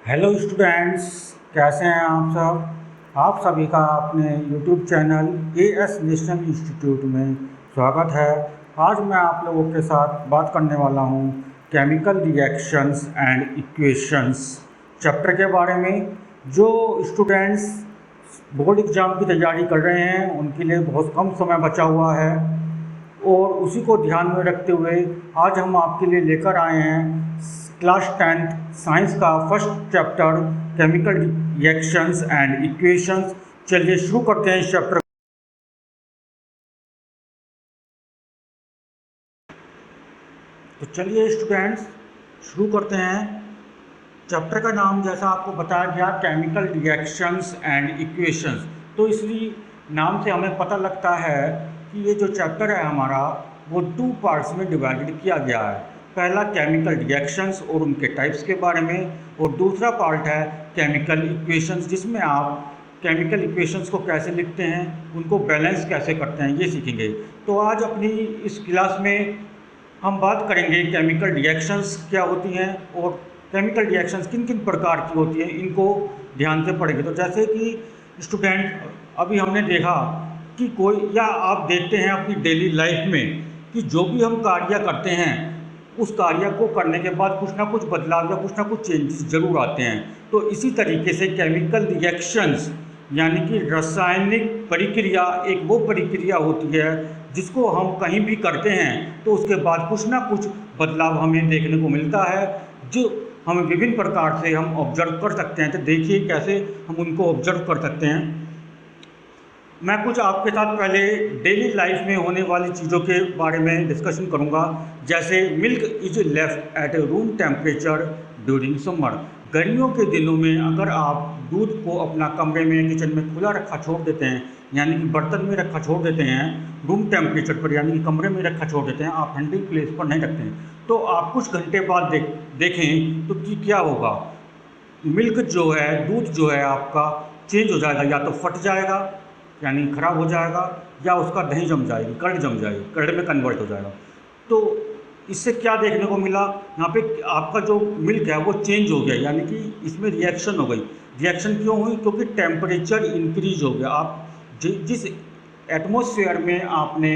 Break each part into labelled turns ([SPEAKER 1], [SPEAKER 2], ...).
[SPEAKER 1] Hello students, कैसे हैं आप सब। आप सभी का अपने YouTube channel as national institute में स्वागत है। आज मैं आप लोगों के साथ बात करने वाला हूं chemical reactions and equations chapter के बारे में। जो स्टूडेंट्स बोर्ड एग्ज़ाम की तैयारी कर रहे हैं उनके लिए बहुत कम समय बचा हुआ है और उसी को ध्यान में रखते हुए आज हम आपके लिए लेकर आए हैं क्लास 10th साइंस का first chapter chemical reactions and equations. चलिए शुरू करते हैं इस चैप्टर। तो चलिए स्टूडेंट्स शुरू करते हैं। चैप्टर का नाम जैसा आपको बताया गया केमिकल रिएक्शंस एंड इक्वेशंस, तो इसलिए नाम से हमें पता लगता है कि ये जो चैप्टर है हमारा वो 2 पार्ट्स में डिवाइडेड किया गया है। पहला केमिकल रिएक्शंस और उनके टाइप्स के बारे में, और दूसरा पार्ट है केमिकल इक्वेशंस जिसमें आप केमिकल इक्वेशंस को कैसे लिखते हैं, उनको बैलेंस कैसे करते हैं, ये सीखेंगे। तो आज अपनी इस क्लास में हम बात करेंगे केमिकल रिएक्शंस क्या होती हैं और केमिकल रिएक्शंस किन किन प्रकार की होती हैं, इनको ध्यान से पढ़ेंगे। तो जैसे कि स्टूडेंट अभी हमने देखा कि कोई या आप देखते हैं अपनी डेली लाइफ में कि जो भी हम कार्य करते हैं उस कार्य को करने के बाद कुछ ना कुछ बदलाव या कुछ ना कुछ चेंजेस जरूर आते हैं। तो इसी तरीके से केमिकल रिएक्शंस यानी कि रासायनिक प्रक्रिया एक वो प्रक्रिया होती है जिसको हम कहीं भी करते हैं तो उसके बाद कुछ ना कुछ बदलाव हमें देखने को मिलता है, जो हमें विभिन्न प्रकार से हम ऑब्जर्व कर सकते हैं। तो देखिए कैसे हम उनको ऑब्जर्व कर सकते हैं। मैं कुछ आपके साथ पहले डेली लाइफ में होने वाली चीज़ों के बारे में डिस्कशन करूंगा। जैसे milk is left at room temperature during summer. गर्मियों के दिनों में अगर आप दूध को अपना कमरे में किचन में खुला रखा छोड़ देते हैं, यानी कि बर्तन में रखा छोड़ देते हैं रूम टेम्परेचर पर, यानी कि कमरे में रखा छोड़ देते हैं, आप ठंडी प्लेस पर नहीं रखते हैं, तो आप कुछ घंटे बाद देखें तो कि क्या होगा। मिल्क जो है, दूध जो है आपका चेंज हो जाएगा, या तो फट जाएगा यानी ख़राब हो जाएगा, या उसका दही जम जाएगी, कर्ड जम जाएगी, कर्ड में कन्वर्ट हो जाएगा। तो इससे क्या देखने को मिला, यहाँ पे आपका जो मिल्क है वो चेंज हो गया, यानी कि इसमें रिएक्शन हो गई। रिएक्शन क्यों हुई? क्योंकि टेम्परेचर इंक्रीज हो गया। आप जिस एटमॉस्फेयर में आपने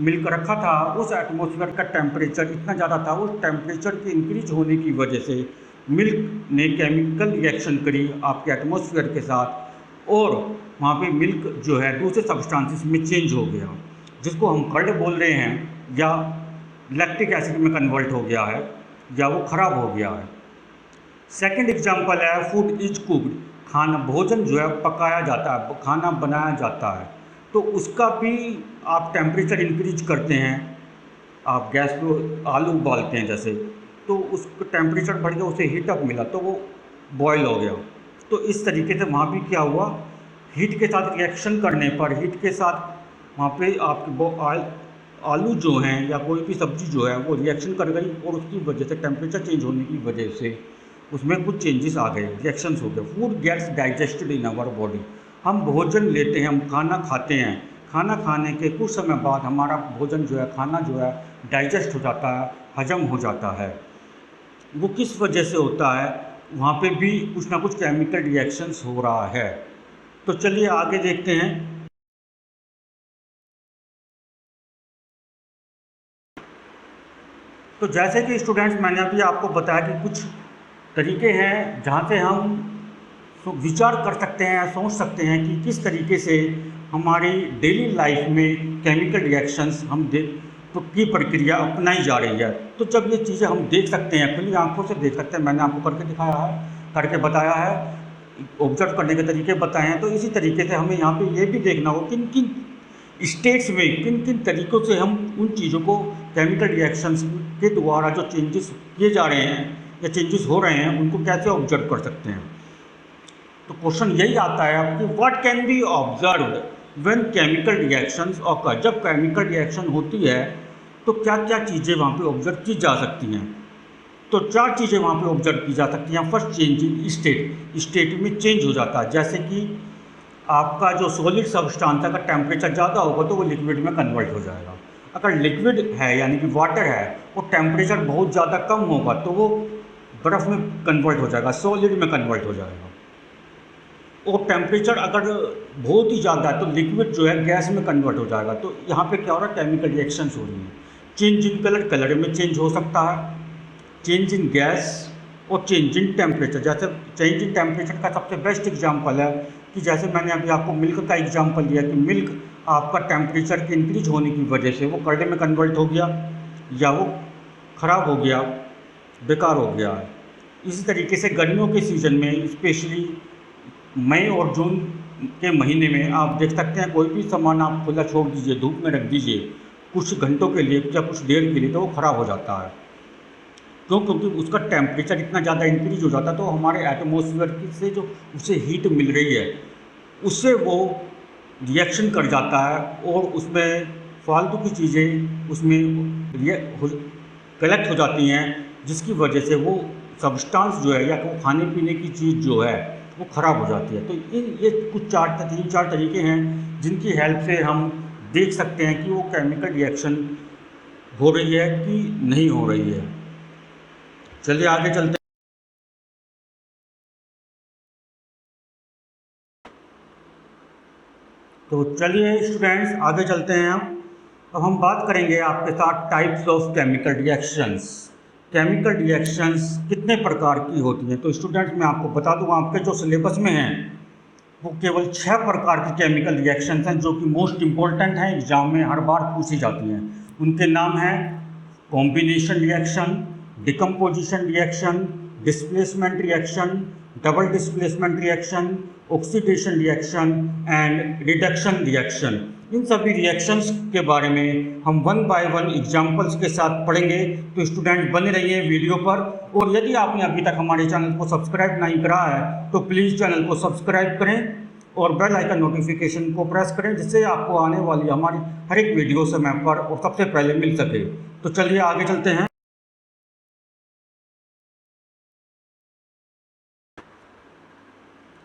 [SPEAKER 1] मिल्क रखा था उस एटमॉस्फेयर का टेम्परेचर इतना ज़्यादा था, उस टेम्परेचर के इंक्रीज होने की वजह से मिल्क ने केमिकल रिएक्शन करी आपके एटमॉस्फेयर के साथ, और वहाँ पे मिल्क जो है दूसरे सब्सटेंसेस में चेंज हो गया, जिसको हम कर्ड बोल रहे हैं, या लैक्टिक एसिड में कन्वर्ट हो गया है, या वो ख़राब हो गया है। सेकंड एग्जांपल है फूड इज कुक्ड। खाना, भोजन जो है पकाया जाता है, खाना बनाया जाता है, तो उसका भी आप टेम्परेचर इंक्रीज करते हैं। आप गैस पे आलू उबालते हैं जैसे, तो उसका टेम्परेचर बढ़ गया, उसे हीट अप मिला तो वो बॉयल हो गया। तो इस तरीके से वहाँ भी क्या हुआ, हीट के साथ रिएक्शन करने पर, हीट के साथ वहाँ पे आपके आलू जो हैं या कोई भी सब्जी जो है वो रिएक्शन कर गई, और उसकी वजह से टेम्परेचर चेंज होने की वजह से उसमें कुछ चेंजेस आ गए, रिएक्शंस हो गए। Food gets digested in our body. हम भोजन लेते हैं, हम खाना खाते हैं, खाना खाने के कुछ समय बाद हमारा भोजन जो है, खाना जो है डाइजेस्ट हो जाता है, हजम हो जाता है। वो किस वजह से होता है, वहाँ पे भी कुछ ना कुछ केमिकल रिएक्शंस हो रहा है। तो चलिए आगे देखते हैं। तो जैसे कि स्टूडेंट्स मैंने अभी आपको बताया कि कुछ तरीके हैं जहाँ से हम विचार कर सकते हैं, सोच सकते हैं कि किस तरीके से हमारी डेली लाइफ में केमिकल रिएक्शंस हम तो की प्रक्रिया अपनाई जा रही है। तो जब ये चीज़ें हम देख सकते हैं, खुली आंखों से देख सकते हैं, मैंने आपको करके दिखाया है, करके बताया है, ऑब्जर्व करने के तरीके बताए हैं। तो इसी तरीके से हमें यहाँ पे ये भी देखना हो किन किन स्टेट्स में, किन किन तरीक़ों से हम उन चीज़ों को केमिकल रिएक्शंस के द्वारा जो चेंजेस किए जा रहे हैं या चेंजेस हो रहे हैं उनको कैसे ऑब्जर्व कर सकते हैं। तो क्वेश्चन यही आता है आपकी, what can be observed when chemical reactions occur. जब केमिकल रिएक्शन होती है तो क्या क्या चीज़ें वहाँ पे ऑब्जर्व की जा सकती हैं। तो 4 चीज़ें वहाँ पे ऑब्जर्व की जा सकती हैं। First, change in state. State में चेंज हो जाता है, जैसे कि आपका जो सॉलिड सब्सटेंस का टेम्परेचर ज़्यादा होगा तो वो लिक्विड में कन्वर्ट हो जाएगा। अगर लिक्विड है यानी कि वाटर है, वो टेम्परेचर बहुत ज़्यादा कम होगा तो वो बर्फ़ में कन्वर्ट हो जाएगा, सॉलिड में कन्वर्ट हो जाएगा। और टेम्परेचर अगर बहुत ही ज़्यादा है तो लिक्विड जो है गैस में कन्वर्ट हो जाएगा। तो यहाँ पे क्या हो रहा है, केमिकल रिएक्शंस हो रही हैं। चेंज इन कलर, कलर में चेंज हो सकता है, चेंज इन गैस और चेंज इन टेम्परेचर। जैसे चेंज इन टेम्परेचर का सबसे बेस्ट एग्जांपल है कि जैसे मैंने अभी आपको मिल्क का एग्जांपल दिया कि मिल्क आपका टेम्परेचर के इंक्रीज होने की वजह से वो कर्ड में कन्वर्ट हो गया या वो ख़राब हो गया, बेकार हो गया। इसी तरीके से गर्मियों के सीज़न में स्पेशली मई और जून के महीने में आप देख सकते हैं कोई भी सामान आप खुला छोड़ दीजिए, धूप में रख दीजिए कुछ घंटों के लिए या कुछ देर के लिए, तो वो ख़राब हो जाता है। क्यों? क्योंकि उसका टेम्परेचर इतना ज़्यादा इंक्रीज हो जाता है, तो हमारे एटमॉस्फेयर से जो उसे हीट मिल रही है उससे वो रिएक्शन कर जाता है और उसमें फालतू की चीज़ें उसमें कलेक्ट हो जाती हैं, जिसकी वजह से वो सब्सटेंस जो है या वो खाने पीने की चीज़ जो है वो ख़राब हो जाती है। तो ये कुछ तीन चार तरीके हैं जिनकी हेल्प से हम देख सकते हैं कि वो केमिकल रिएक्शन हो रही है कि नहीं हो रही है। चलिए आगे चलते हैं। तो चलिए स्टूडेंट्स आगे चलते हैं हम। अब हम बात करेंगे आपके साथ types of chemical reactions. Chemical reactions कितने प्रकार की होती हैं? तो स्टूडेंट्स मैं आपको बता दूं, आपके जो सिलेबस में हैं वो केवल 6 प्रकार की केमिकल रिएक्शंस हैं जो कि मोस्ट इम्पोर्टेंट हैं, एग्जाम में हर बार पूछी जाती हैं। उनके नाम हैं combination reaction, decomposition reaction, displacement reaction, double displacement reaction, oxidation reaction and reduction reaction. इन सभी रिएक्शंस के बारे में हम वन बाय वन एग्जाम्पल्स के साथ पढ़ेंगे। तो स्टूडेंट बने रहिए वीडियो पर, और यदि आपने अभी तक हमारे चैनल को सब्सक्राइब नहीं करा है तो प्लीज़ चैनल को सब्सक्राइब करें और बेल आइकन नोटिफिकेशन को प्रेस करें, जिससे आपको आने वाली हमारी हर एक वीडियो समय पर और सबसे पहले मिल सके। तो चलिए आगे चलते हैं।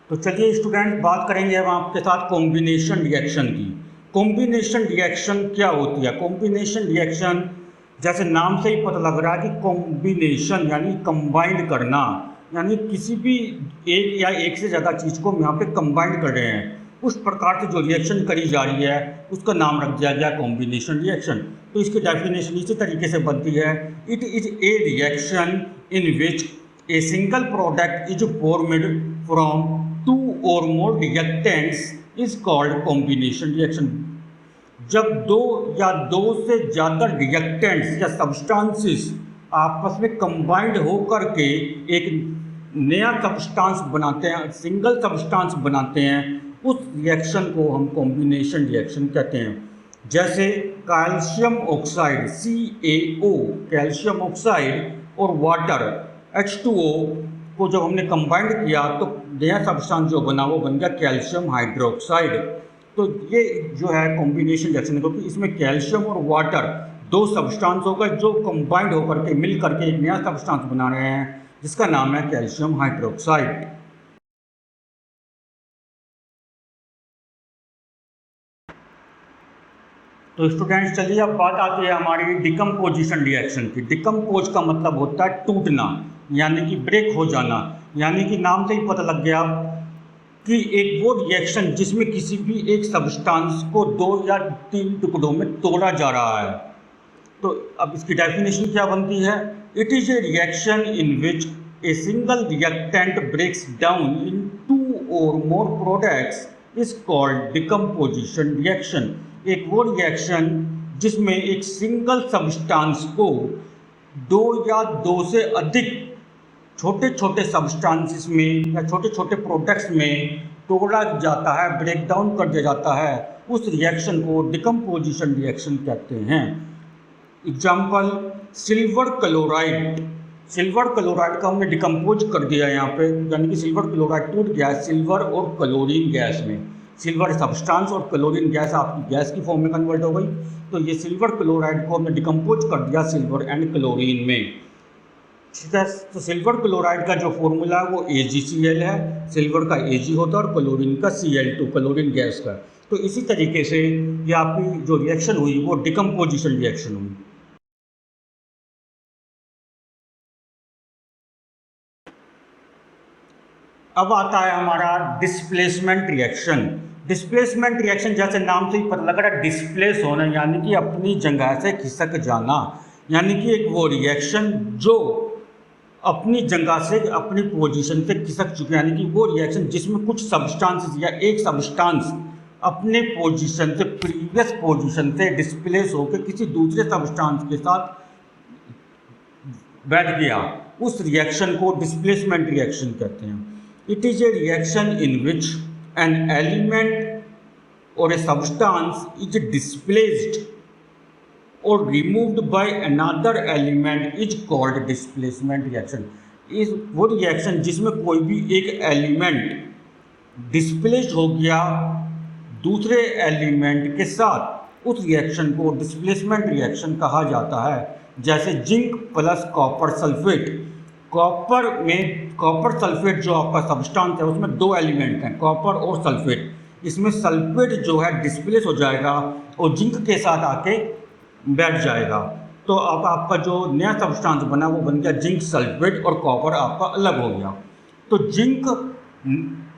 [SPEAKER 1] तो चलिए स्टूडेंट बात करेंगे अब आपके साथ कॉम्बिनेशन रिएक्शन की। कॉम्बिनेशन रिएक्शन क्या होती है? कॉम्बिनेशन रिएक्शन जैसे नाम से ही पता लग रहा है कि कॉम्बिनेशन यानी कंबाइंड करना, यानी किसी भी एक या एक से ज़्यादा चीज़ को हम यहाँ पे कंबाइंड कर रहे हैं, उस प्रकार से जो रिएक्शन करी जा रही है उसका नाम रख दिया गया कॉम्बिनेशन रिएक्शन। तो इसकी डेफिनेशन इसी तरीके से बनती है, it is a reaction in which a single product is formed from two और more reactants is called combination reaction. जब दो या दो से ज़्यादा रिएक्टेंट्स या सब्सटेंसेस आपस में कंबाइंड होकर के एक नया सब्सटेंस बनाते हैं, सिंगल सब्सटेंस बनाते हैं, उस रिएक्शन को हम कॉम्बिनेशन रिएक्शन कहते हैं। जैसे calcium oxide CaO, calcium oxide और वाटर H2O को जब हमने कंबाइंड किया तो नया सब्सटेंस जो बना वो बन गया कैल्शियम हाइड्रोक्साइड। तो ये जो है कॉम्बिनेशन रिएक्शन है, क्योंकि इसमें कैल्शियम और वाटर दो सब्सटेंस हो गए जो कंबाइंड होकर के मिल करके एक नया सब्सटेंस बना रहे हैं जिसका नाम है कैल्शियम हाइड्रोक्साइड। तो स्टूडेंट्स चलिए अब बात आती है हमारी डिकम्पोजिशन रिएक्शन की। डिकम्पोज का मतलब होता है टूटना, यानी कि ब्रेक हो जाना, यानी कि नाम से ही पता लग गया कि एक वो रिएक्शन जिसमें किसी भी एक सब्सटेंस को 2 या 3 टुकड़ों में तोड़ा जा रहा है। तो अब इसकी डेफिनेशन क्या बनती है? It is a reaction in which a single reactant breaks down in 2 और more products is called decomposition reaction. एक वो रिएक्शन जिसमें एक सिंगल सब्सटेंस को 2 या 2 से अधिक छोटे छोटे सब्सटेंसेस में या छोटे छोटे प्रोडक्ट्स में तोड़ा जाता है, ब्रेक डाउन कर दिया जाता है, उस रिएक्शन को डिकम्पोजिशन रिएक्शन कहते हैं। Example silver chloride. Silver chloride का हमने डिकम्पोज कर दिया यहाँ पे, यानी कि सिल्वर क्लोराइड टूट गया है सिल्वर और क्लोरीन गैस में। सिल्वर सब्सटेंस और क्लोरीन गैस आपकी गैस की फॉर्म में कन्वर्ट हो गई। तो ये सिल्वर क्लोराइड को हमने डिकम्पोज कर दिया सिल्वर एंड क्लोरीन में। ठीक है, तो सिल्वर क्लोराइड का जो फॉर्मूला है वो AgCl है, सिल्वर का Ag होता है और क्लोरीन का Cl2, क्लोरीन गैस का। तो इसी तरीके से ये आपकी जो रिएक्शन हुई वो डिकम्पोजिशन रिएक्शन हुई। अब आता है हमारा डिस्प्लेसमेंट रिएक्शन। डिस्प्लेसमेंट रिएक्शन जैसे नाम से ही पता लग रहा है, डिस्प्लेस होना यानी कि अपनी जगह से खिसक जाना, यानी कि एक वो रिएक्शन जो अपनी जगह से अपनी पोजीशन से खिसक चुके, यानी कि वो रिएक्शन जिसमें कुछ सब्सटेंसेस या एक सब्सटेंस अपने पोजीशन से प्रीवियस पोजीशन से डिस्प्लेस होकर किसी दूसरे सब्सटेंस के साथ बैठ गया, उस रिएक्शन को डिस्प्लेसमेंट रिएक्शन कहते हैं। It is a reaction in which an element और ए सब्सटेंस इज डिस्प्लेस्ड और removed by another element is called displacement reaction. इस वो रिएक्शन जिसमें कोई भी एक एलिमेंट डिस्प्लेस्ड हो गया दूसरे एलिमेंट के साथ, उस रिएक्शन को डिस्प्लेसमेंट रिएक्शन कहा जाता है। जैसे zinc plus copper sulphate. Copper में कॉपर सल्फेट जो आपका सब्सटेंस है उसमें दो एलिमेंट हैं, कॉपर और सल्फेट। इसमें सल्फेट जो है डिस्प्लेस हो जाएगा और जिंक के साथ आके बैठ जाएगा, तो अब आपका जो नया सब्सटेंस बना वो बन गया जिंक सल्फेट और कॉपर आपका अलग हो गया। तो zinc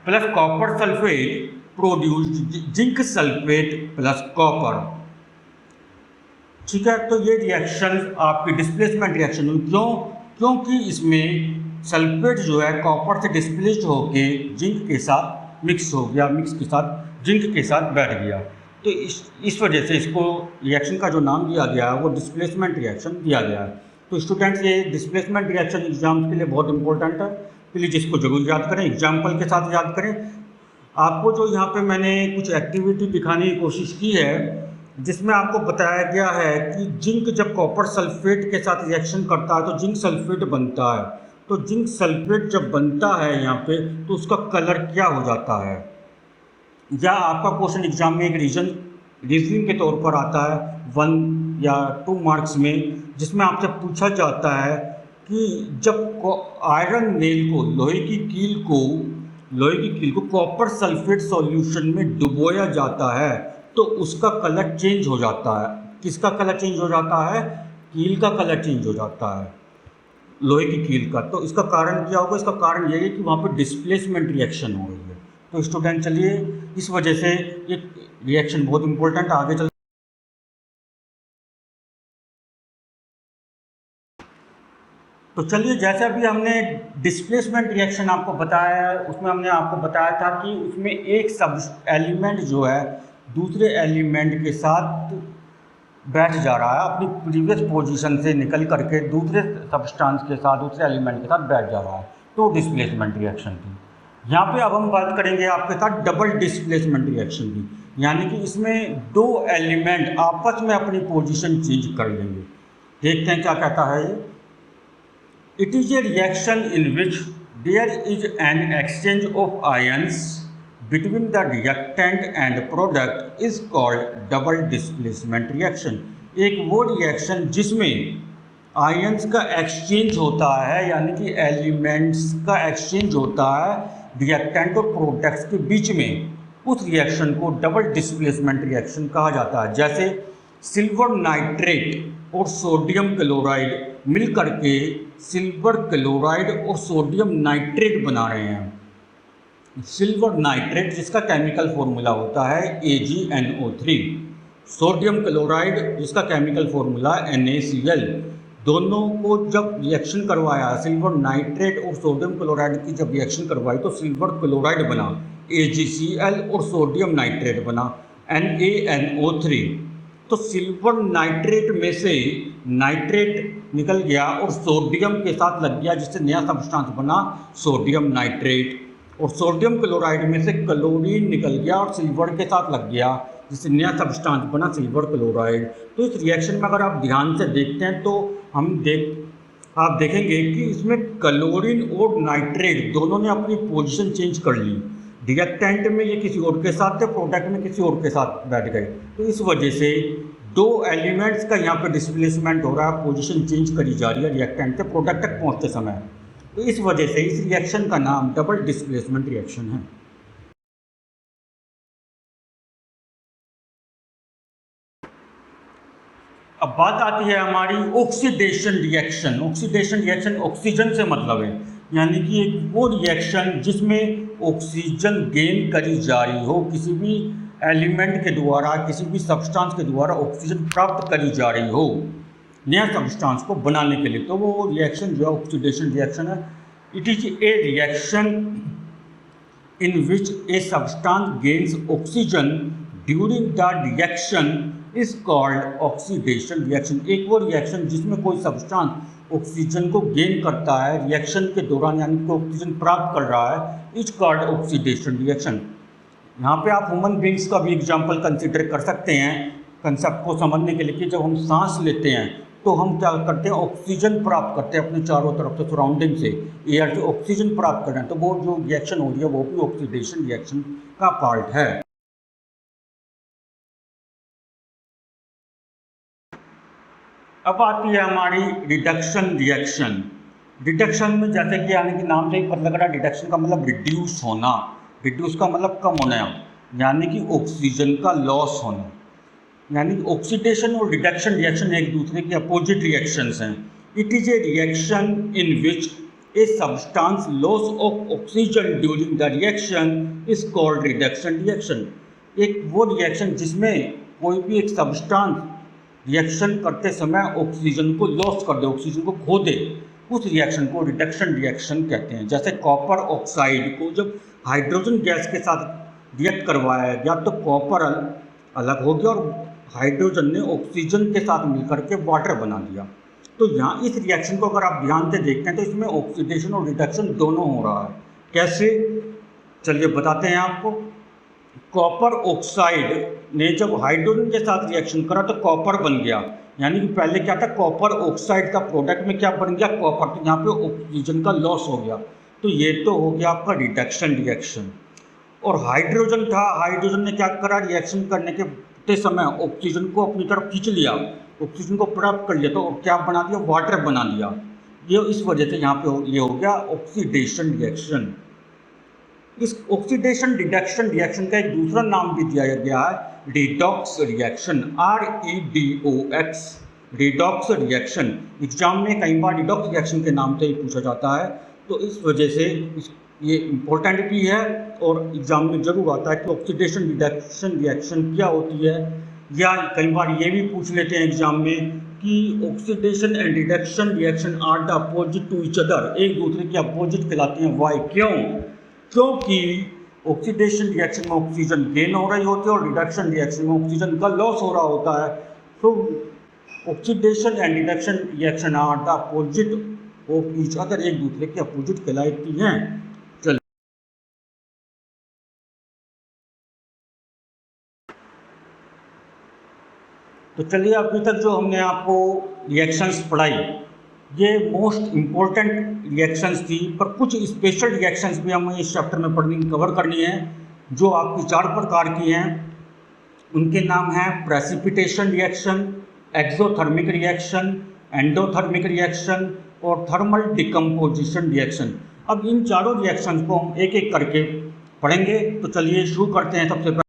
[SPEAKER 1] plus copper sulphate produced zinc sulphate plus copper. ठीक है, तो ये रिएक्शन आपकी डिस्प्लेसमेंट रिएक्शन हुई। क्यों? क्योंकि इसमें सल्फेट जो है कॉपर से डिस्प्लेस्ड होके जिंक के साथ मिक्स हो गया, मिक्स के साथ जिंक के साथ बैठ गया। तो इस वजह से इसको रिएक्शन का जो नाम दिया गया है वो डिस्प्लेसमेंट रिएक्शन दिया गया है। तो स्टूडेंट्स, ये डिस्प्लेसमेंट रिएक्शन एग्जाम के लिए बहुत इंपॉर्टेंट है, प्लीज़ इसको जरूर याद करें, एग्जाम्पल के साथ याद करें। आपको जो यहाँ पे मैंने कुछ एक्टिविटी दिखाने की कोशिश की है जिसमें आपको बताया गया है कि जिंक जब कॉपर सल्फेट के साथ रिएक्शन करता है तो जिंक सल्फेट बनता है। तो जिंक सल्फेट जब बनता है यहाँ पे तो उसका कलर क्या हो जाता है, या आपका क्वेश्चन एग्जाम में एक रीजनिंग के तौर पर आता है 1 या 2 मार्क्स में, जिसमें आपसे पूछा जाता है कि जब आयरन नेल को लोहे की कील को कॉपर सल्फेट सॉल्यूशन में डुबोया जाता है तो उसका कलर चेंज हो जाता है। किसका कलर चेंज हो जाता है? कील का कलर चेंज हो जाता है, लोहे की कील का। तो इसका कारण क्या होगा? इसका कारण यही है कि वहाँ पर डिस्प्लेसमेंट रिएक्शन हो रही है। तो स्टूडेंट चलिए, इस वजह से ये रिएक्शन बहुत इंपॉर्टेंट है। आगे चल तो चलिए, जैसे अभी हमने डिस्प्लेसमेंट रिएक्शन आपको बताया है, उसमें हमने आपको बताया था कि उसमें एक सब एलिमेंट जो है दूसरे एलिमेंट के साथ बैठ जा रहा है, अपनी प्रीवियस पोजीशन से निकल करके दूसरे सब्सटेंस के साथ, दूसरे एलिमेंट के साथ बैठ जा रहा है, तो डिस्प्लेसमेंट रिएक्शन थी। यहाँ पे अब हम बात करेंगे आपके साथ डबल डिस्प्लेसमेंट रिएक्शन की, यानी कि इसमें दो एलिमेंट आपस में अपनी पोजीशन चेंज कर लेंगे। देखते हैं क्या कहता है ये। It is a reaction in which there is an exchange of ions between the reactant and product is called double displacement reaction। एक वो रिएक्शन जिसमें आयंस का एक्सचेंज होता है, यानी कि एलिमेंट्स का एक्सचेंज होता है रिएक्टेंट और प्रोडक्ट्स के बीच में, उस रिएक्शन को डबल डिस्प्लेसमेंट रिएक्शन कहा जाता है। जैसे सिल्वर नाइट्रेट और सोडियम क्लोराइड मिल करके सिल्वर क्लोराइड और सोडियम नाइट्रेट बना रहे हैं। सिल्वर नाइट्रेट जिसका केमिकल फॉर्मूला होता है AgNO3, सोडियम क्लोराइड जिसका केमिकल फॉर्मूला NaCl। दोनों को जब रिएक्शन करवाया, सिल्वर नाइट्रेट और सोडियम क्लोराइड की जब रिएक्शन करवाई तो सिल्वर क्लोराइड बना AgCl और सोडियम नाइट्रेट बना NaNO3। तो सिल्वर नाइट्रेट में से नाइट्रेट निकल गया और सोडियम के साथ लग गया, जिससे नया सब्सटेंस बना सोडियम नाइट्रेट। और सोडियम क्लोराइड में से क्लोरीन निकल गया और सिल्वर के साथ लग गया, जिससे नया सब्सटेंस बना सिल्वर क्लोराइड। तो इस रिएक्शन में अगर आप ध्यान से देखते हैं तो आप देखेंगे कि इसमें क्लोरीन और नाइट्रेट दोनों ने अपनी पोजीशन चेंज कर ली। रिएक्टेंट में ये किसी और के साथ थे, प्रोडक्ट में किसी और के साथ बैठ गए। तो इस वजह से दो एलिमेंट्स का यहाँ पे डिस्प्लेसमेंट हो रहा है, पोजीशन चेंज करी जा रही है रिएक्टेंट से प्रोडक्ट तक पहुँचते समय। तो इस वजह से इस रिएक्शन का नाम डबल डिस्प्लेसमेंट रिएक्शन है। अब बात आती है हमारी oxidation reaction. Oxidation reaction oxygen से मतलब है, यानी कि एक वो रिएक्शन जिसमें ऑक्सीजन गेन करी जा रही हो, किसी भी एलिमेंट के द्वारा, किसी भी सब्सटेंस के द्वारा ऑक्सीजन प्राप्त करी जा रही हो नया सब्सटेंस को बनाने के लिए, तो वो रिएक्शन जो है ऑक्सीडेशन रिएक्शन है। It is a reaction in which a substance gains oxygen during the reaction is called oxidation reaction. एक वो रिएक्शन जिसमें कोई सब्सटेंस ऑक्सीजन को गेन करता है रिएक्शन के दौरान, यानी कि ऑक्सीजन प्राप्त कर रहा है, इज कॉल्ड ऑक्सीडेशन रिएक्शन। यहाँ पे आप ह्यूमन बींग्स का भी एग्जाम्पल कंसिडर कर सकते हैं कंसेप्ट को समझने के लिए, कि जब हम सांस लेते हैं तो हम क्या करते हैं, ऑक्सीजन प्राप्त करते हैं अपने चारों तरफ से, सराउंडिंग से, एयर से ऑक्सीजन प्राप्त कर रहे हैं, तो वो जो रिएक्शन हो रही है वो भी ऑक्सीडेशन रिएक्शन का पार्ट है। अब आती है हमारी रिडक्शन रिएक्शन। रिडक्शन में जैसे कि यानी कि नाम से ही पता लग रहा है, रिडक्शन का मतलब रिड्यूस होना, रिड्यूस का मतलब कम होना, यानी कि ऑक्सीजन का लॉस होना। यानी ऑक्सीडेशन और रिडक्शन रिएक्शन एक दूसरे के अपोजिट रिएक्शंस हैं। It is a reaction in which a substance loss of oxygen during the reaction is called reduction reaction. एक वो रिएक्शन जिसमें कोई भी एक सब्सटेंस रिएक्शन करते समय ऑक्सीजन को लॉस कर दे, ऑक्सीजन को खो दे, उस रिएक्शन को रिडक्शन रिएक्शन कहते हैं। जैसे कॉपर ऑक्साइड को जब हाइड्रोजन गैस के साथ रिएक्ट करवाया गया तो कॉपर अलग हो गया और हाइड्रोजन ने ऑक्सीजन के साथ मिलकर के वाटर बना दिया। तो यहाँ इस रिएक्शन को अगर आप ध्यान से देखते हैं तो इसमें ऑक्सीडेशन और रिडक्शन दोनों हो रहा है। कैसे, चलिए बताते हैं आपको। कॉपर ऑक्साइड ने जब हाइड्रोजन के साथ रिएक्शन करा तो कॉपर बन गया, यानी कि पहले क्या था, कॉपर ऑक्साइड का प्रोडक्ट में क्या बन गया, कॉपर। तो यहाँ पे ऑक्सीजन का लॉस हो गया, तो ये तो हो गया आपका रिडक्शन रिएक्शन। और हाइड्रोजन था, हाइड्रोजन ने क्या करा, रिएक्शन करने के समय ऑक्सीजन को अपनी तरफ खींच लिया, ऑक्सीजन को प्राप्त कर लिया, तो क्या बना दिया, वाटर बना दिया। ये इस वजह से यहाँ पे ये हो गया ऑक्सीडेशन रिएक्शन। इस ऑक्सीडेशन रिडक्शन रिएक्शन का एक दूसरा नाम भी दिया गया है, redox reaction, REDOX, redox reaction. Exam में कई बार रिडॉक्स रिएक्शन के नाम से ही पूछा जाता है, तो इस वजह से ये इम्पोर्टेंट भी है और एग्जाम में जरूर आता है कि ऑक्सीडेशन रिडक्शन रिएक्शन क्या होती है। या कई बार ये भी पूछ लेते हैं एग्जाम में कि oxidation and reduction reaction are the opposite to each other, एक दूसरे के अपोजिट कहलाती हैं। वाई, क्यों? क्योंकि ऑक्सीडेशन रिएक्शन में ऑक्सीजन गेन हो रही होती है और रिडक्शन रिएक्शन में ऑक्सीजन का लॉस हो रहा होता है। तो oxidation and reduction reaction are the opposite of each other, एक दूसरे के अपोजिट कहलाती हैं। चलिए, तो चलिए अभी तक जो हमने आपको रिएक्शंस पढ़ाई, ये मोस्ट इम्पोर्टेंट रिएक्शंस थी, पर कुछ स्पेशल रिएक्शंस भी हमें इस चैप्टर में कवर करनी है, जो आपकी 4 प्रकार की हैं। उनके नाम हैं precipitation reaction, exothermic reaction, endothermic reaction और थर्मल डिकम्पोजिशन रिएक्शन। अब इन चारों रिएक्शंस को हम एक एक करके पढ़ेंगे। तो चलिए शुरू करते हैं। सबसे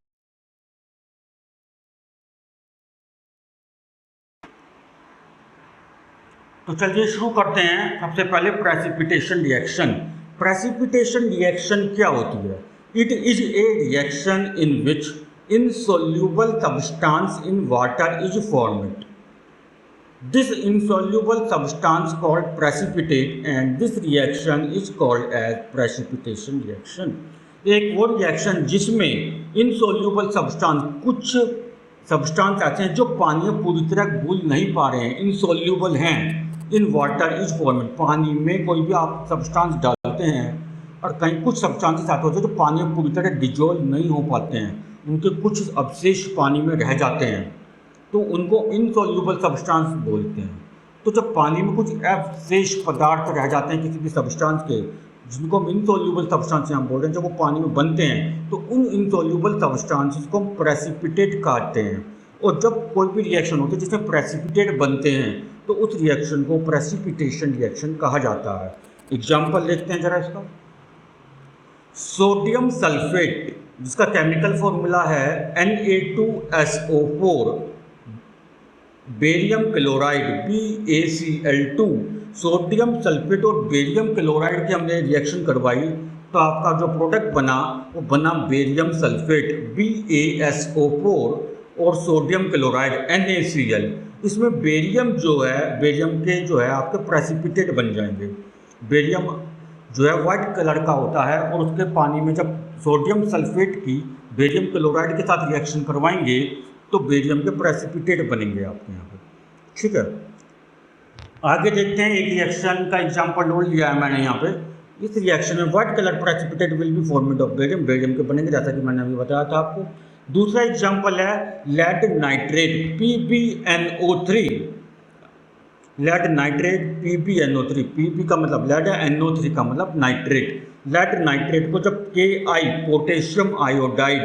[SPEAKER 1] शुरू करते हैं सबसे पहले प्रेसिपिटेशन रिएक्शन। प्रेसिपिटेशन रिएक्शन क्या होती है? It is a reaction in which insoluble substance in water is formed. This insoluble substance called precipitate and this reaction is called as precipitation reaction. एक वो रिएक्शन जिसमें insoluble substance, कुछ substance ऐसे हैं जो पानी में पूरी तरह घुल नहीं पा रहे हैं, insoluble हैं, in water is formed, पानी में कोई भी आप सब्सटेंस डालते हैं और कहीं कुछ सब्सटेंसेस ऐसे होते हैं जो पानी में पूरी तरह डिजोल्व नहीं हो पाते हैं, उनके कुछ अवशेष पानी में रह जाते हैं, तो उनको इनसॉल्यूबल सब्सटेंस बोलते हैं। तो जब पानी में कुछ अवशेष पदार्थ रह जाते हैं किसी भी सब्सटेंस के, जिनको हम इनसॉल्यूबल सब्सटेंस यहाँ बोल रहे हैं, जब वो पानी में बनते हैं तो उन इनसॉल्यूबल सब्सटेंसेस को हम प्रेसिपिटेट कहते हैं। और जब कोई भी रिएक्शन होती है जिसमें प्रेसिपिटेट बनते हैं तो उस रिएक्शन को प्रेसिपिटेशन रिएक्शन कहा जाता है। एग्जाम्पल देखते हैं जरा इसका। सोडियम सल्फेट, जिसका केमिकल फॉर्मूला है Na2SO4, barium chloride BaCl2, sodium sulphate और बेरियम क्लोराइड की हमने रिएक्शन करवाई, तो आपका जो प्रोडक्ट बना वो बना बेरियम सल्फेट BaSO4 और सोडियम क्लोराइड NaCl। इसमें बेरियम जो है, बेरियम के जो है आपके प्रेसिपिटेट बन जाएंगे। बेरियम जो है वाइट कलर का होता है और उसके पानी में जब सोडियम सल्फेट की बेरियम क्लोराइड के साथ रिएक्शन करवाएंगे तो बेरियम के प्रेसिपिटेट बनेंगे आपके यहाँ पे। ठीक है, आगे देखते हैं। एक रिएक्शन का एग्जांपल रोल लिया है मैंने यहाँ पे। इस रिएक्शन में white colour precipitate will be formed of barium, barium के बनेंगे जैसा कि मैंने अभी बताया था आपको। दूसरा एग्जांपल है lead nitrate PbNO3। Lead nitrate PbNO3, Pb का मतलब लेड है, NO3 का मतलब नाइट्रेट। लेड नाइट्रेट को जब Ki पोटेशियम आयोडाइड,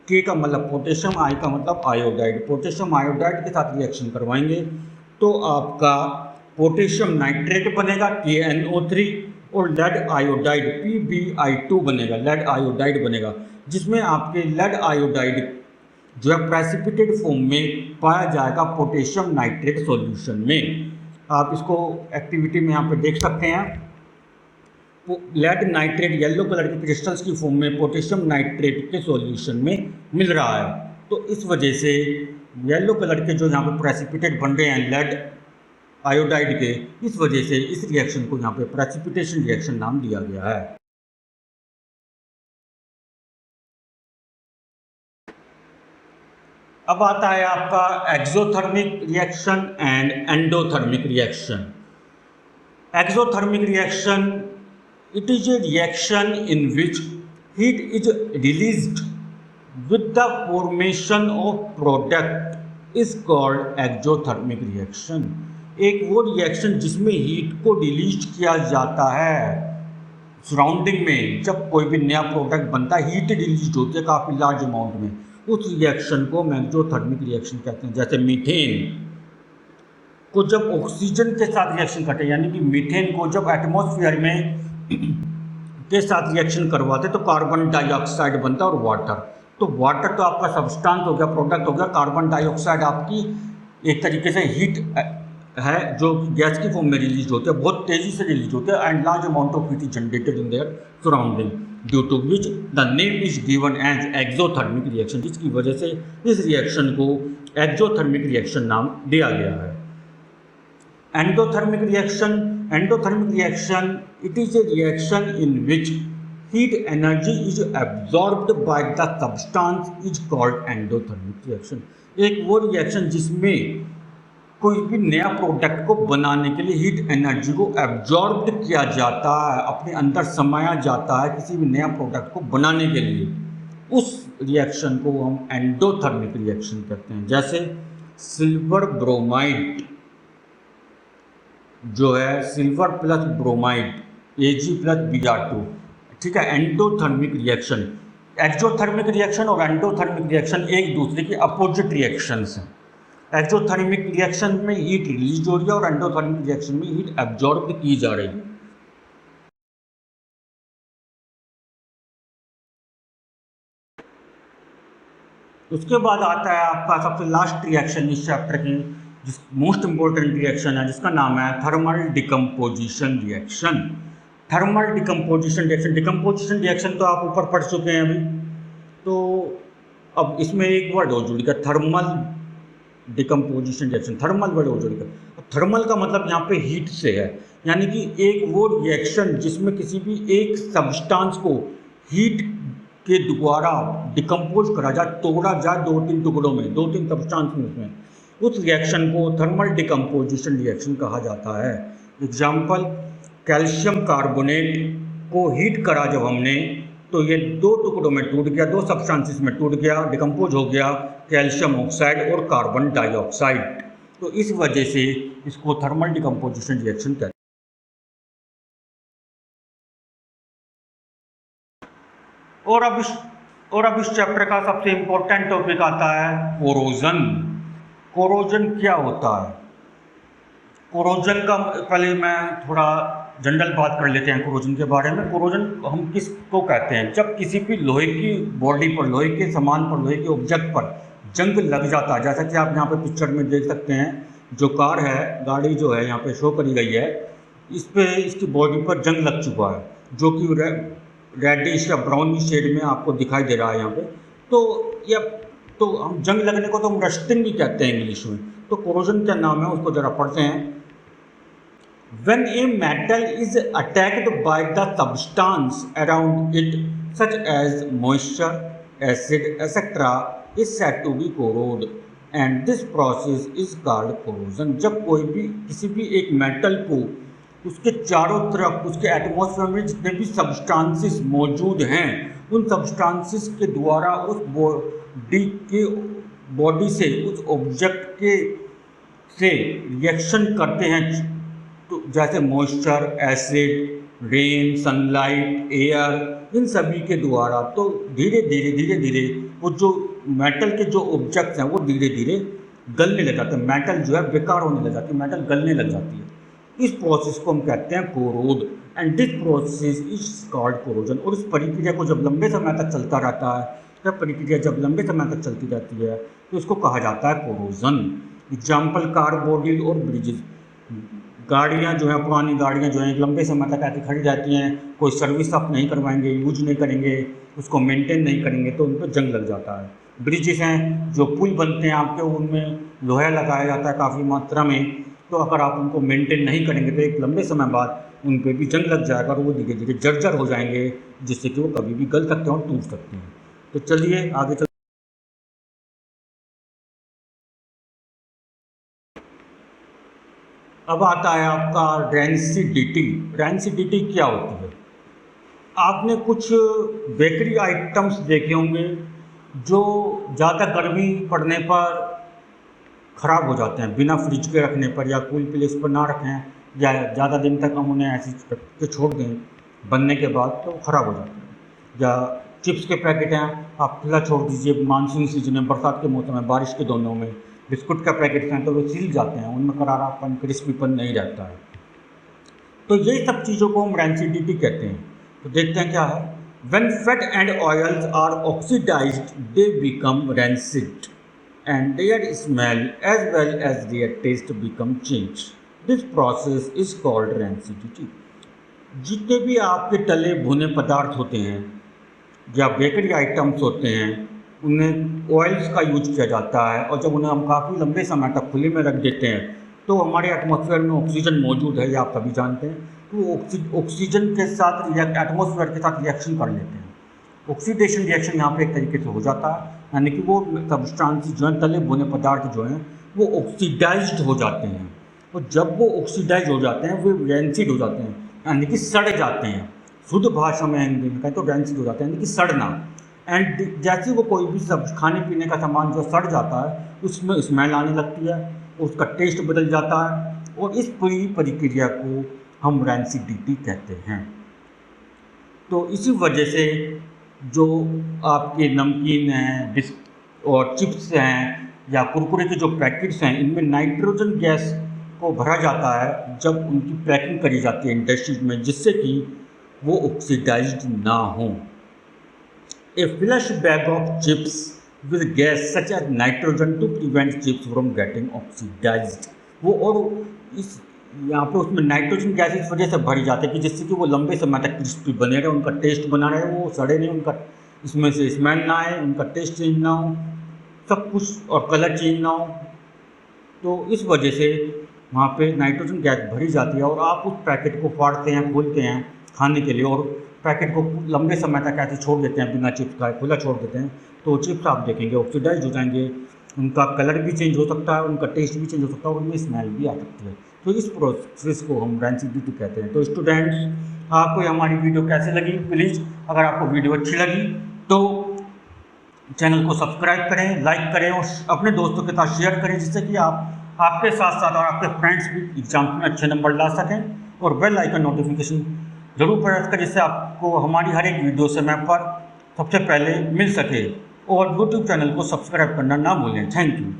[SPEAKER 1] K का मतलब पोटेशियम, I का मतलब आयोडाइड, पोटेशियम आयोडाइड के साथ रिएक्शन करवाएंगे तो आपका पोटेशियम नाइट्रेट बनेगा KNO3 और लेड आयोडाइड PbI2 बनेगा, लेड आयोडाइड बनेगा, जिसमें आपके लेड आयोडाइड जो है प्रेसिपिटेट फॉर्म में पाया जाएगा पोटेशियम नाइट्रेट सॉल्यूशन में। आप इसको एक्टिविटी में यहाँ पे देख सकते हैं। लेड नाइट्रेट येलो कलर के क्रिस्टल्स की फॉर्म में पोटेशियम नाइट्रेट के सॉल्यूशन में मिल रहा है, तो इस वजह से येलो कलर के जो यहाँ पे प्रेसिपिटेट बन रहे हैं लेड आयोडाइड के, इस वजह से इस रिएक्शन को यहाँ पे प्रेसिपिटेशन रिएक्शन नाम दिया गया है। अब आता है आपका exothermic reaction and endothermic reaction. Exothermic reaction, it is a reaction in which heat is released with the formation of product is called exothermic reaction। एक वो रिएक्शन जिसमें हीट को रिलीज किया जाता है सराउंडिंग में। जब कोई भी नया प्रोडक्ट बनता है हीट रिलीज होती है काफ़ी लार्ज अमाउंट में, उस रिएक्शन को हम एक्सोथर्मिक रिएक्शन कहते हैं। जैसे मीथेन को जब ऑक्सीजन के साथ रिएक्शन करते हैं, यानी कि मीथेन को जब एटमॉस्फेयर में के साथ रिएक्शन करवाते तो कार्बन डाइऑक्साइड बनता है और वाटर। तो वाटर तो आपका सब्सटेंस हो गया, प्रोडक्ट हो गया। कार्बन डाइऑक्साइड आपकी एक तरीके से हीट है जो गैस की फॉर्म में रिलीज होती है, बहुत तेज़ी से रिलीज होती है and large amount of heat is generated in their surrounding, due to which the name is given as exothermic reaction, जिसकी वजह से इस रिएक्शन को एक्सोथर्मिक रिएक्शन नाम दिया गया है। Endothermic reaction, endothermic reaction, it is a reaction in which heat energy is absorbed by the substance is called endothermic reaction। एक वो रिएक्शन जिसमें कोई भी नया प्रोडक्ट को बनाने के लिए हीट एनर्जी को एब्जॉर्ब किया जाता है, अपने अंदर समाया जाता है किसी भी नया प्रोडक्ट को बनाने के लिए, उस रिएक्शन को हम एंडोथर्मिक रिएक्शन कहते हैं। जैसे सिल्वर ब्रोमाइड जो है, सिल्वर प्लस ब्रोमाइड Ag+Br2, ठीक है, एंडोथर्मिक रिएक्शन। एक्सोथर्मिक रिएक्शन और एंडोथर्मिक रिएक्शन एक दूसरे के अपोजिट रिएक्शंस हैं। एक्सोथर्मिक रिएक्शन में हीट रिलीज हो रही है और एंडोथर्मिक रिएक्शन में हीट एब्जॉर्ब की जा रही है। उसके बाद आता है आपका सबसे लास्ट रिएक्शन इस चैप्टर की, जिस मोस्ट इम्पोर्टेंट रिएक्शन है, जिसका नाम है thermal decomposition reaction. Thermal decomposition reaction, decomposition reaction तो आप ऊपर पढ़ चुके हैं अभी, तो अब इसमें एक वर्ड और जुड़ गया, thermal decomposition reaction. Thermal word और जुड़ गया। थर्मल का मतलब यहाँ पे हीट से है, यानी कि एक वो रिएक्शन जिसमें किसी भी एक सब्सटेंस को हीट के द्वारा डिकम्पोज करा जाए, तोड़ा जाए 2-3 टुकड़ों में, 2-3 सब्सटेंस में, उसमें उस रिएक्शन को थर्मल डिकम्पोजिशन रिएक्शन कहा जाता है। एग्जाम्पल, कैल्शियम कार्बोनेट को हीट करा जब हमने, तो ये 2 टुकड़ों में टूट गया, 2 सब्सटेंसेस में टूट गया, डिकम्पोज हो गया, कैल्शियम ऑक्साइड और कार्बन डाइऑक्साइड। तो इस वजह से इसको थर्मल डिकम्पोजिशन रिएक्शन कहते हैं। और अब इस चैप्टर का सबसे इम्पोर्टेंट टॉपिक आता है कोरोजन। कोरोजन क्या होता है? कोरोजन का पहले मैं थोड़ा जनरल बात कर लेते हैं कोरोजन के बारे में। कोरोजन हम किसको कहते हैं? जब किसी भी लोहे की बॉडी पर, लोहे के सामान पर, लोहे के ऑब्जेक्ट पर जंग लग जाता है, जैसा कि आप यहाँ पे पिक्चर में देख सकते हैं, जो कार है, गाड़ी जो है यहाँ पे शो करी गई है, इस पे इसकी बॉडी पर जंग लग चुका है, जो कि रेडिश या ब्राउनी शेड में आपको दिखाई दे रहा है यहाँ पे। तो या तो हम जंग लगने को तो हम रस्टिंग भी कहते हैं इंग्लिश में। तो कोरोजन क्या नाम है उसको जरा पढ़ते हैं। When a metal is attacked by the substance around it, such as moisture, acid, etc., is said to be corrode, and this process is called corrosion. जब कोई भी किसी भी एक मेटल को उसके चारों तरफ उसके एटमॉस्फेयर में जितने भी सब्सटेंसेस मौजूद हैं, उन सब्सटेंसेस के द्वारा उस बॉडी से उस ऑब्जेक्ट के से रिएक्शन करते हैं, तो जैसे moisture, acid, rain, sunlight, air, इन सभी के द्वारा तो धीरे धीरे वो जो मेटल के जो ऑब्जेक्ट्स हैं वो धीरे धीरे गलने लग जाते हैं। मेटल जो है बेकार होने लग जाती है, मेटल गलने लग जाती है। इस प्रोसेस को हम कहते हैं corrode, and this process is called corrosion. और इस प्रक्रिया को जब लंबे समय तक चलता रहता है, यह प्रक्रिया जब लंबे समय तक चलती रहती है तो इसको कहा जाता है कोरोजन। एग्जाम्पल कार बॉडीज और ब्रिजेज। गाड़ियाँ जो हैं, पुरानी गाड़ियाँ जो हैं लंबे समय तक आके खड़ी रहती हैं, कोई सर्विस आप नहीं करवाएंगे, यूज नहीं करेंगे, उसको मेंटेन नहीं करेंगे तो उन पर जंग लग जाता है। ब्रिजेस हैं, जो पुल बनते हैं आपके, उनमें लोहा लगाया जाता है काफ़ी मात्रा में, तो अगर आप उनको मेंटेन नहीं करेंगे तो एक लंबे समय बाद उन पर भी जंग लग जाएगा और वो धीरे धीरे जर्जर हो जाएंगे, जिससे कि वो कभी भी गल सकते हैं और टूट सकते हैं। तो चलिए आगे चल। अब आता है आपका रेंसिडिटी। रेंसिडिटी क्या होती है? आपने कुछ बेकरी आइटम्स देखे होंगे जो ज़्यादा गर्मी पड़ने पर ख़राब हो जाते हैं, बिना फ्रिज के रखने पर या कूल प्लेस पर ना रखें या ज़्यादा दिन तक हम उन्हें ऐसे के छोड़ दें बनने के बाद तो ख़राब हो जाते हैं। या चिप्स के पैकेट हैं, आप खुला छोड़ दीजिए, मानसून सीजन में, बरसात के मौसम में, बारिश के दोनों में। बिस्कुट का पैकेट हैं तो वे सील जाते हैं, उनमें करारापन, क्रिस्पीपन नहीं रहता है। तो यही सब चीज़ों को हम रेंसिडिटी कहते हैं। तो देखते हैं क्या है। When fat and oils are oxidized, they become rancid, and their smell as well as their taste become changed. This process is called rancidity. जितने भी आपके तले भुने पदार्थ होते हैं या बेकरी आइटम्स होते हैं, उन्हें ऑयल्स का यूज किया जाता है, और जब उन्हें हम काफ़ी लंबे समय तक खुले में रख देते हैं तो हमारे एटमॉस्फेयर में ऑक्सीजन मौजूद है, ये आप सभी जानते हैं, तो ऑक्सीजन के साथ एटमॉस्फेयर के साथ रिएक्शन कर लेते हैं। ऑक्सीडेशन रिएक्शन यहाँ पे एक तरीके से हो जाता है, यानी कि वो सब्सटेंसेस जो हैं, तले भुने पदार्थ जो हैं, वो ऑक्सीडाइज्ड हो जाते हैं, और जब वो ऑक्सीडाइज हो जाते हैं वो रेंसिड हो जाते हैं, यानी कि सड़ जाते हैं। शुद्ध भाषा में हिंदी में कहें तो रेंसिड हो जाते हैं, यानी कि सड़ना। एंड जैसे वो कोई भी सब खाने पीने का सामान जो सड़ जाता है उसमें स्मेल आने लगती है, उसका टेस्ट बदल जाता है, और इस पूरी प्रक्रिया को हम रेंसिडिटी कहते हैं। तो इसी वजह से जो आपके नमकीन हैं और चिप्स हैं या कुरकुरे के जो पैकेट्स हैं, इनमें नाइट्रोजन गैस को भरा जाता है जब उनकी पैकिंग करी जाती है इंडस्ट्रीज में, जिससे कि वो ऑक्सीडाइज्ड ना हो। A flush bag of chips with gas such as nitrogen to prevent chips from getting oxidized. वो और इस यहाँ पे उसमें नाइट्रोजन गैस इस वजह से भरी जाती है कि जिससे कि वो लंबे समय तक क्रिस्पी बने रहे, उनका टेस्ट बना रहे, वो सड़े नहीं, उनका इसमें से स्मेल ना आए, उनका टेस्ट चेंज ना हो, सब कुछ, और कलर चेंज ना हो। तो इस वजह से वहाँ पे नाइट्रोजन गैस भरी जाती है, और आप उस पैकेट को फाड़ते हैं, खोलते हैं खाने के लिए, और पैकेट को लंबे समय तक ऐसे छोड़ देते हैं बिना चिप्स का, खुला छोड़ देते हैं, तो चिप्स आप देखेंगे ऑक्सीडाइज हो जाएंगे, उनका कलर भी चेंज हो सकता है, उनका टेस्ट भी चेंज हो सकता है, और उनमें स्मेल भी आ सकती है। तो इस प्रोसेस को हम रेंसिडिटी कहते हैं। तो स्टूडेंट्स, आपको हमारी वीडियो कैसे लगी? प्लीज़ अगर आपको वीडियो अच्छी लगी तो चैनल को सब्सक्राइब करें, लाइक करें और अपने दोस्तों के साथ शेयर करें, जिससे कि आपके साथ साथ और आपके फ्रेंड्स भी एग्जाम में अच्छे नंबर ला सकें, और बेल आइकन नोटिफिकेशन जरूर प्रेस करें, जिससे आपको हमारी हर एक वीडियो समय पर सबसे पहले मिल सके, और यूट्यूब चैनल को सब्सक्राइब करना ना भूलें। Thank you.